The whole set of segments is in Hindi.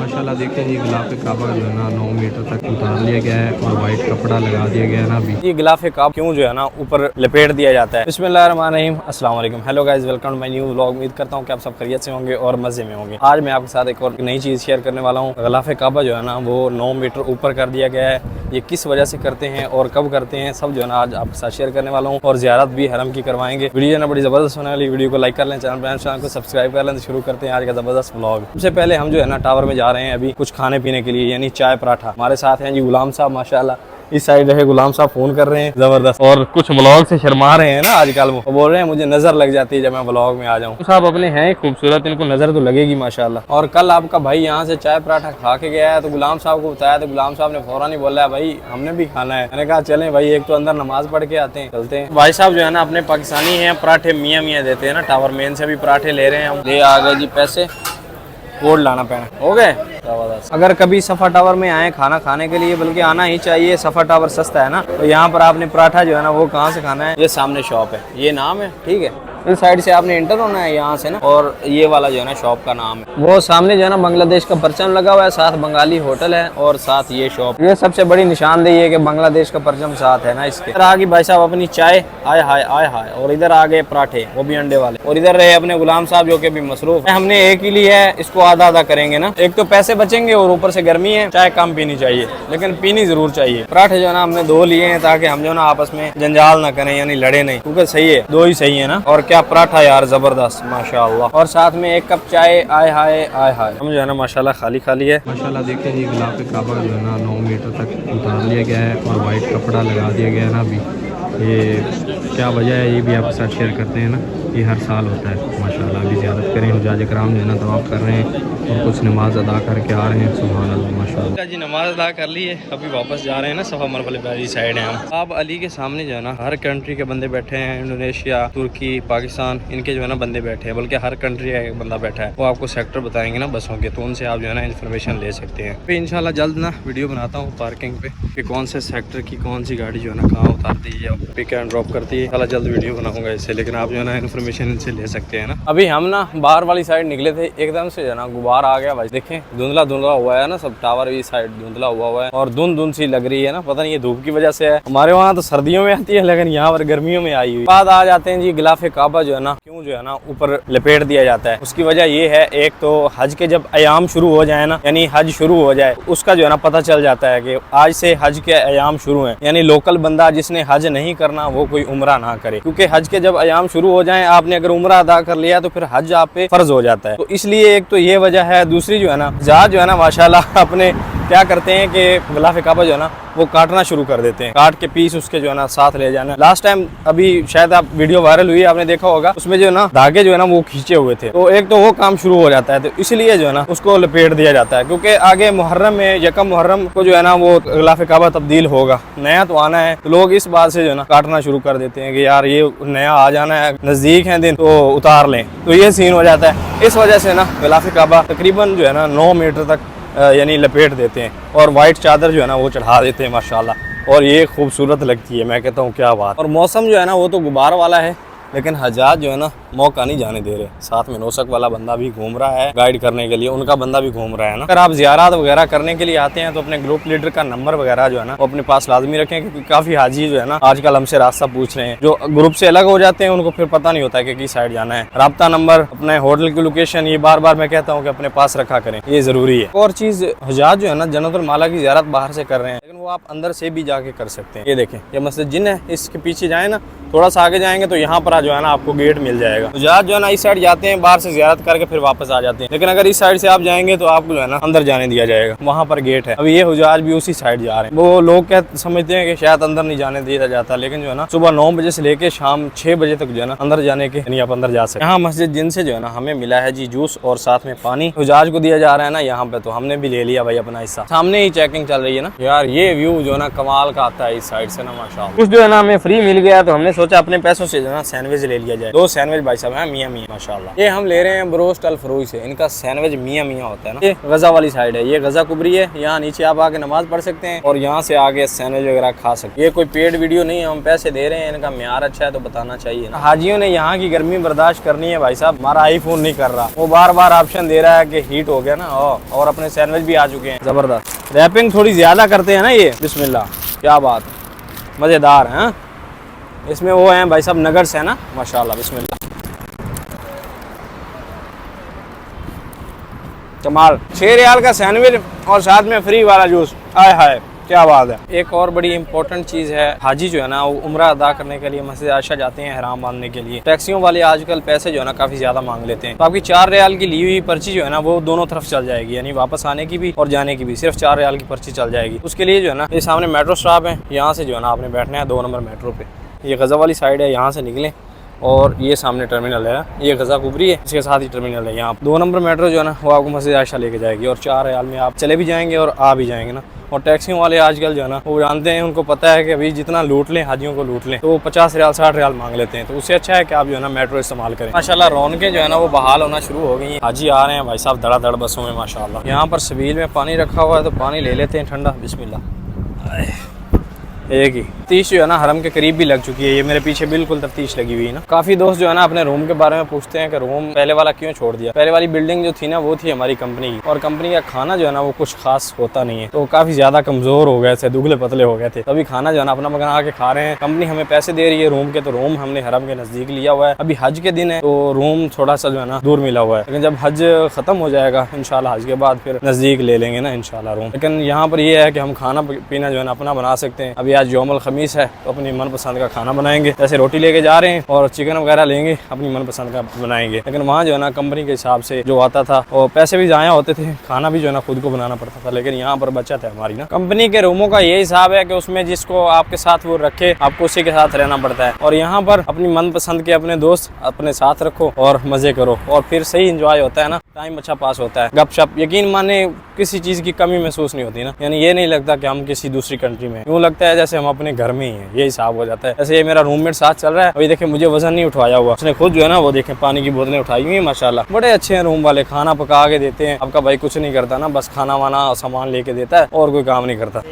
माशाल्लाह देखते हैं, ये गिलाफ काबा जो है ना 9 मीटर तक उतार लिया गया है और वाइट कपड़ा लगा दिया गया है ना। अभी ये गिलाफ काबा क्यों जो है ना ऊपर लपेट दिया जाता है। बिस्मिल्लाहिर्रहमानिर्रहीम, अस्सलाम वालेकुम, hello guys, welcome to my new vlog. उम्मीद करता हूँ कि आप सब खैरियत से होंगे और मजे में होंगे। आज मैं आपके साथ एक और नई चीज़ शेयर करने वाला हूँ। गिलाफ काबा जो है ना वो 9 मीटर ऊपर कर दिया गया है। ये किस वजह से करते हैं और कब करते हैं सब जो है ना आज आपके साथ शेयर करने वाला हूँ। और ज़ियारत भी हरम की करवाएंगे। वीडियो जो है ना बड़ी ज़बरदस्त होने वाली। वीडियो को लाइक कर लें, चैनल को सब्सक्राइब कर लें। तो शुरू करते हैं आज का ज़बरदस्त व्लॉग। सबसे पहले हम जो है ना टावर में जा रहे हैं अभी कुछ खाने पीने के लिए, यानी चाय पराठा। हमारे साथ हैं जी गुलाम साहब, माशाल्लाह इस साइड रहे गुलाम साहब, फोन कर रहे हैं जबरदस्त। और कुछ व्लॉग से शर्मा रहे हैं ना आजकल, वो बोल रहे हैं मुझे नजर लग जाती है जब मैं व्लॉग में आ जाऊँ। तो साहब अपने हैं खूबसूरत, इनको नजर तो लगेगी माशाल्लाह। और कल आपका भाई यहाँ से चाय पराठा खा के गया है तो गुलाम साहब को बताया, तो गुलाम साहब ने फौरन ही बोला है भाई हमने भी खाना है। मैंने कहा चलें भाई, एक तो अंदर नमाज पढ़ के आते हैं, चलते हैं। भाई साहब जो है ना अपने पाकिस्तानी हैं, पराठे मियाँ मियाँ देते हैं ना। टावर मेन से भी पराठे ले रहे हैं हम। ले आ गए जी पैसे, कोड लाना पैना हो गए। अगर कभी सफा टावर में आए खाना खाने के लिए, बल्कि आना ही चाहिए, सफा टावर सस्ता है ना। तो यहाँ पर आपने पराठा जो है ना वो कहाँ से खाना है, ये सामने शॉप है, ये नाम है, ठीक है। इस साइड से आपने इंटर होना है यहाँ से ना, और ये वाला जो है ना शॉप का नाम है। वो सामने जो है ना बांग्लादेश का परचम लगा हुआ है, साथ बंगाली होटल है और साथ ये शॉप। ये सबसे बड़ी निशानदेही है कि बांग्लादेश का परचम साथ है ना इसके। इधर आ गई भाई साहब अपनी चाय, आय हाय आय हाय। और इधर आ गए पराठे, वो भी अंडे वाले। और इधर रहे अपने गुलाम साहब जो कि भी मसरूफ है। हमने एक ही लिया है, इसको आधा आधा करेंगे ना। एक तो पैसे बचेंगे और ऊपर से गर्मी है, चाय कम पीनी चाहिए लेकिन पीनी जरूर चाहिए। पराठे जो है ना हमने 2 लिए हैं ताकि हम जो है ना आपस में जंजाल ना करें, यानी लड़े नहीं, क्योंकि सही है 2 ही सही है ना। और क्या पराठा यार जबरदस्त माशाल्लाह। और साथ में 1 कप चाय, आय हाय आय हाय। हम जो है ना माशाल्लाह खाली खाली है। माशाल्लाह देखते हैं, ये गिलाफ काबा जो है ना 9 मीटर तक उतार लिया गया है और वाइट कपड़ा लगा दिया गया है ना। अभी ये क्या वजह है ये भी आपके साथ शेयर करते हैं ना। ये हर साल होता है माशाल्लाह। अभी ज़ियारत करें, हुज्जाज कराम जो है ना तवाफ़ कर रहे हैं और कुछ नमाज अदा करके आ रहे हैं। सुभान अल्लाह माशाल्लाह जी, नमाज अदा कर ली है, अभी वापस जा रहे हैं ना। सफ़ा मरहले वाली साइड है हम। आप अली के सामने जो है ना हर कंट्री के बंदे बैठे हैं, इंडोनेशिया, तुर्की, पाकिस्तान, इनके जो है ना बंदे बैठे हैं, बल्कि हर कंट्री का एक बंदा बैठा है। वो आपको सेक्टर बताएंगे ना बसों के, तो उनसे आप जो है ना इन्फॉर्मेशन ले सकते हैं। फिर इंशाल्लाह जल्द ना वीडियो बनाता हूँ पार्किंग पे कि कौन से सेक्टर की कौन सी गाड़ी जो है ना कहाँ उतारती है, पिक एंड ड्रॉप करती है। जल्द वीडियो बनाऊंगा इससे, लेकिन आप जो है ना इन्फॉर्मेशन इनसे ले सकते हैं ना। अभी हम ना बाहर वाली साइड निकले थे, एकदम से जो है ना गुबार आ गया भाई। देखें धुंधला धुंधला हुआ है ना, सब टावर भी साइड धुंधला हुआ है और धुंध सी लग रही है ना। पता नहीं ये धूप की वजह से है। हमारे वहाँ तो सर्दियों में आती है लेकिन यहाँ पर गर्मियों में आई हुई। बाद आ जाते हैं जी गिलाफ काबा जो है ना क्यों जो है ना ऊपर लपेट दिया जाता है। उसकी वजह ये है, एक तो हज के जब अयाम शुरू हो जाए ना, यानी हज शुरू हो जाए, उसका जो है ना पता चल जाता है कि आज से हज के अयाम शुरू हैं। यानी लोकल बंदा जिसने हज नहीं करना वो कोई उम्रा ना करे, क्योंकि हज के जब अयाम शुरू हो जाएं, आपने अगर उम्रा अदा कर लिया तो फिर हज आप पे फर्ज हो जाता है। तो इसलिए एक तो ये वजह है। दूसरी जो है ना जहाज जो है ना माशाल्लाह अपने क्या करते हैं कि गिलाफ काबा जो है ना वो काटना शुरू कर देते हैं, काट के पीस उसके जो है ना साथ ले जाना। लास्ट टाइम अभी शायद आप वीडियो वायरल हुई, आपने देखा होगा, उसमें जो है ना धागे जो है ना वो खींचे हुए थे। तो एक तो वो काम शुरू हो जाता है, तो इसलिए जो है ना उसको लपेट दिया जाता है, क्योंकि आगे मुहर्रम में, यकम मुहर्रम को जो है ना वो गिलाफ काबा तब्दील होगा, नया तो आना है। तो लोग इस बात से जो है ना काटना शुरू कर देते हैं कि यार ये नया आ जाना है, नजदीक है दिन, तो उतार लें। तो ये सीन हो जाता है। इस वजह से ना गिलाफ काबा तकरीबन जो है ना 9 मीटर तक यानी लपेट देते हैं और वाइट चादर जो है ना वो चढ़ा देते हैं माशाल्लाह। और ये खूबसूरत लगती है, मैं कहता हूँ क्या बात। और मौसम जो है ना वो तो गुबार वाला है, लेकिन हजाज जो है ना मौका नहीं जाने दे रहे। साथ में नौसक वाला बंदा भी घूम रहा है गाइड करने के लिए, उनका बंदा भी घूम रहा है ना। अगर आप ज़ियारत वगैरह करने के लिए आते हैं तो अपने ग्रुप लीडर का नंबर वगैरह जो है ना वो अपने पास लाजमी रखें, क्योंकि काफ़ी हाजी जो है ना आजकल हमसे रास्ता पूछ रहे हैं। जो ग्रुप से अलग हो जाते हैं उनको फिर पता नहीं होता है कि किस साइड जाना है। राब्ता नंबर, अपने होटल की लोकेशन, ये बार बार मैं कहता हूँ कि अपने पास रखा करें, ये ज़रूरी है। और चीज़ हजाज जो है ना जन्नतुल माला की ज़ियारत बाहर से कर रहे हैं, लेकिन वो आप अंदर से भी जाके कर सकते हैं। ये देखें, ये मस्जिद जिन है, इसके पीछे जाए ना, थोड़ा सा आगे जाएंगे तो यहाँ पर जो है ना आपको गेट मिल जाएगा। हजाज जो है ना इस साइड जाते हैं, बाहर से ज़ियारत करके फिर वापस आ जाते हैं। लेकिन अगर इस साइड से आप जाएंगे तो आपको जो है ना अंदर जाने दिया जाएगा, वहाँ पर गेट है। अभी ये हुजाज भी उसी साइड जा रहे हैं। वो लोग क्या समझते हैं कि शायद अंदर नहीं जाने दिया जाता, लेकिन जो है ना सुबह 9 बजे से लेके शाम 6 बजे तक जो है ना अंदर जाने के, यानी आप अंदर जा सकते हैं। यहाँ मस्जिद जिन से जो है ना हमें मिला है जी जूस और साथ में पानी, हुजाज को दिया जा रहा है ना यहाँ पे, तो हमने भी ले लिया भाई अपना हिस्सा। सामने ही चेकिंग चल रही है ना यार। ये व्यू जो है ना कमाल का आता है इस साइड से ना माशाल्लाह। कुछ जो है ना हमें फ्री मिल गया तो हमने सोचा अपने पैसों से जो है ना सैंडविच ले लिया जाए। 2 सैंडविच भाई साहब हैं मियाँ मियाँ माशाल्लाह। ये हम ले रहे हैं ब्रोस्ट अल फरोई से। इनका सैंडविच मियाँ मियाँ होता है ना। ये गजा वाली साइड है, ये गजा कुबरी है। यहाँ नीचे आप आके नमाज पढ़ सकते हैं और यहाँ से आगे सैंडविच वगैरह खा सकते हैं। ये कोई पेड वीडियो नहीं है, हम पैसे दे रहे हैं, इनका म्यार अच्छा है तो बताना चाहिए ना। हाजियों ने यहाँ की गर्मी बर्दाश्त करनी है भाई साहब। हमारा आईफोन नहीं कर रहा, वो बार बार ऑप्शन दे रहा है कि हीट हो गया ना। और अपने सैंडविच भी आ चुके हैं जबरदस्त। रैपिंग थोड़ी ज्यादा करते हैं ना ये। बिस्मिल्लाह, क्या बात, मजेदार है। इसमें वो हैं भाई साहब नगर्स है ना माशाल्लाह। बिस्मिल्लाह, कमाल। 6 रियाल का सैंडविच और साथ में फ्री वाला जूस। आय हाय, क्या बात है। एक और बड़ी इंपॉर्टेंट चीज़ है, हाजी जो है ना वो उम्रा अदा करने के लिए मस्जिद आयशा जाते हैं ihram बांधने के लिए। टैक्सियों वाले आजकल पैसे जो है ना काफ़ी ज़्यादा मांग लेते हैं। तो आपकी 4 रियाल की ली हुई पर्ची जो है ना वो दोनों तरफ चल जाएगी, यानी वापस आने की भी और जाने की भी सिर्फ 4 रियाल की पर्ची चल जाएगी। उसके लिए जो है ना ये सामने मेट्रो स्टॉप है, यहाँ से जो है ना आपने बैठना है 2 नंबर मेट्रो पे। ये गजा वाली साइड है, यहाँ से निकलें और ये सामने टर्मिनल है, ये गजा कुबरी है, इसके साथ ही टर्मिनल है। यहाँ 2 नंबर मेट्रो जो है ना वो आपको मस्जिद आयशा लेके जाएगी और 4 रियाल में आप चले भी जाएंगे और आ भी जाएंगे ना। और टैक्सियों वाले आजकल जो है ना वो जानते हैं, उनको पता है कि अभी जितना लूट लें हाजियों को लूट लें, तो वो 50 रियाल 60 रियाल मांग लेते हैं। तो उससे अच्छा है कि आप जो है ना मेट्रो इस्तेमाल करें। माशाल्लाह रौनकें जो है ना वो बहाल होना शुरू हो गई हैं। हाजी आ रहे हैं भाई साहब धड़ाधड़ बसों में माशाल्लाह। यहाँ पर सबील में पानी रखा हुआ है तो पानी ले लेते हैं ठंडा। बिस्मिल्लाह। एक ही तफ्तीश जो है ना हरम के करीब भी लग चुकी है। ये मेरे पीछे बिल्कुल तफ्तीश लगी हुई है ना। काफी दोस्त जो है ना अपने रूम के बारे में पूछते हैं कि रूम पहले वाला क्यों छोड़ दिया। पहले वाली बिल्डिंग जो थी ना वो थी हमारी कंपनी की, और कंपनी का खाना जो है ना वो कुछ खास होता नहीं है। तो काफी ज्यादा कमजोर हो गए थे, दुबले पतले हो गए थे। तभी खाना जो है ना अपना बना के खा रहे हैं। कंपनी हमें पैसे दे रही है रूम के, तो रूम हमने हरम के नजदीक लिया हुआ है। अभी हज के दिन है तो रूम थोड़ा सा जो है ना दूर मिला हुआ है, लेकिन जब हज खत्म हो जाएगा इंशाल्लाह हज के बाद फिर नजदीक ले लेंगे ना इंशाल्लाह रूम। लेकिन यहाँ पर ये है कि हम खाना पीना जो है ना अपना बना सकते हैं। अभी आज यौमुल खमीस है तो अपनी मनपसंद का खाना बनाएंगे। जैसे रोटी लेके जा रहे हैं और चिकन वगैरह लेंगे, अपनी मनपसंद का बनाएंगे। लेकिन वहाँ जो है ना कंपनी के हिसाब से जो आता था और पैसे भी ज़ाया होते थे, खाना भी जो है ना खुद को बनाना पड़ता था। लेकिन यहाँ पर बचत है हमारी ना। कंपनी के रूमों का ये हिसाब है कि उसमें जिसको आपके साथ वो रखे आपको उसी के साथ रहना पड़ता है। और यहाँ पर अपनी मनपसंद के अपने दोस्त अपने साथ रखो और मजे करो और फिर सही इंजॉय होता है ना, टाइम अच्छा पास होता है। गपशप, यकीन माने किसी चीज़ की कमी महसूस नहीं होती ना। यानी ये नहीं लगता कि हम किसी दूसरी कंट्री में, यूँ लगता है जैसे हम अपने घर में ही हैं। ये हिसाब हो जाता है। जैसे ये मेरा रूममेट साथ चल रहा है, अभी देखे मुझे वजन नहीं उठवाया हुआ, उसने खुद जो है ना वो देखे पानी की बोतलें उठाई हुई है माशाल्लाह। बड़े अच्छे हैं रूम वाले, खाना पका के देते हैं। आपका भाई कुछ नहीं करता ना, बस खाना वाना सामान लेके देता है और कोई काम नहीं करता।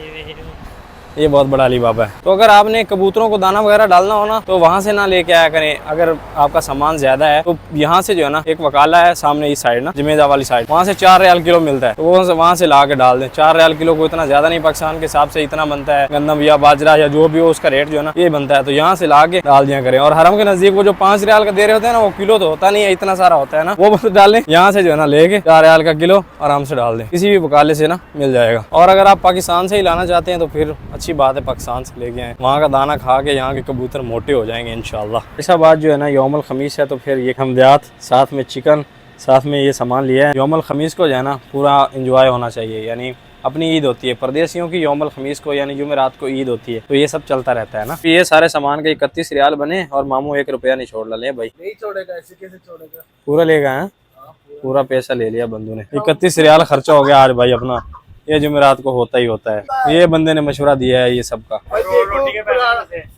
ये बहुत बड़ा अली बाबा है। तो अगर आपने कबूतरों को दाना वगैरह डालना हो ना तो वहाँ से ना लेके आया करें। अगर आपका सामान ज्यादा है तो यहाँ से जो है ना एक वकाला है सामने इस साइड ना जमेजा वाली साइड, वहाँ से 4 रियाल किलो मिलता है, तो वो वहाँ से ला के डाल दें। 4 रियाल किलो को इतना ज्यादा नहीं, पाकिस्तान के हिसाब से इतना बनता है गंदम या बाजरा या जो भी हो उसका रेट जो है ना ये बनता है। तो यहाँ से ला के डाल दिया करें। और हरम के नजदीक वो जो 5 रियाल का दे रहे होते हैं ना, वो किलो तो होता नहीं है, इतना सारा होता है ना, वो बस डालें। यहाँ से जो है ना लेके 4 रियाल का किलो आराम से डाल दें, किसी भी वकाले से ना मिल जाएगा। और अगर आप पाकिस्तान से ही लाना चाहते हैं तो फिर अच्छी बात है, पाकिस्तान से लेके आए, वहाँ का दाना खा के यहाँ के कबूतर मोटे हो जाएंगे इंशाल्लाह। ऐसा बात जो है ना यौमुल खमीस है तो फिर ये हमदयात साथ में चिकन साथ में ये सामान लिया है। यौमुल खमीस को जो है ना पूरा इंजॉय होना चाहिए, यानी अपनी ईद होती है परदेसियों की। यौमुल खमीस को यानी जुमेरात को ईद होती है, तो ये सब चलता रहता है ना। ये सारे सामान के 31 रियाल बने और मामू 1 रुपया नहीं छोड़ ले भाई, नहीं छोड़ेगा, ऐसे कैसे छोड़ेगा, पूरा लेगा है, पूरा पैसा ले लिया बंदू ने। 31 रियाल खर्चा हो गया आज भाई अपना। ये जुमेरात को होता ही होता है। ये बंदे ने मशवरा दिया है ये सबका।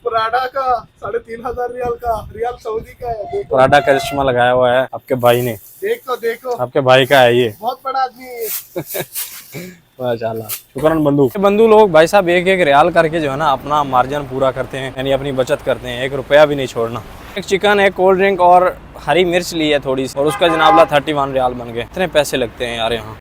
पराठा का 3500 रियाल का, रियाल सऊदी का है। पराठा का चश्मा लगाया हुआ है आपके भाई ने, देखो आपके भाई का है ये, बहुत बड़ा आदमी है। माशाल्लाह, शुक्रन बंधु लोग भाई साहब 1-1 रियाल करके जो है ना अपना मार्जिन पूरा करते हैं, यानी अपनी बचत करते हैं। 1 रुपया भी नहीं छोड़ना। एक चिकन, एक कोल्ड ड्रिंक और हरी मिर्च ली है थोड़ी सी, और उसका जनाबला 31 रियाल बन गए। इतने पैसे लगते हैं यार यहाँ।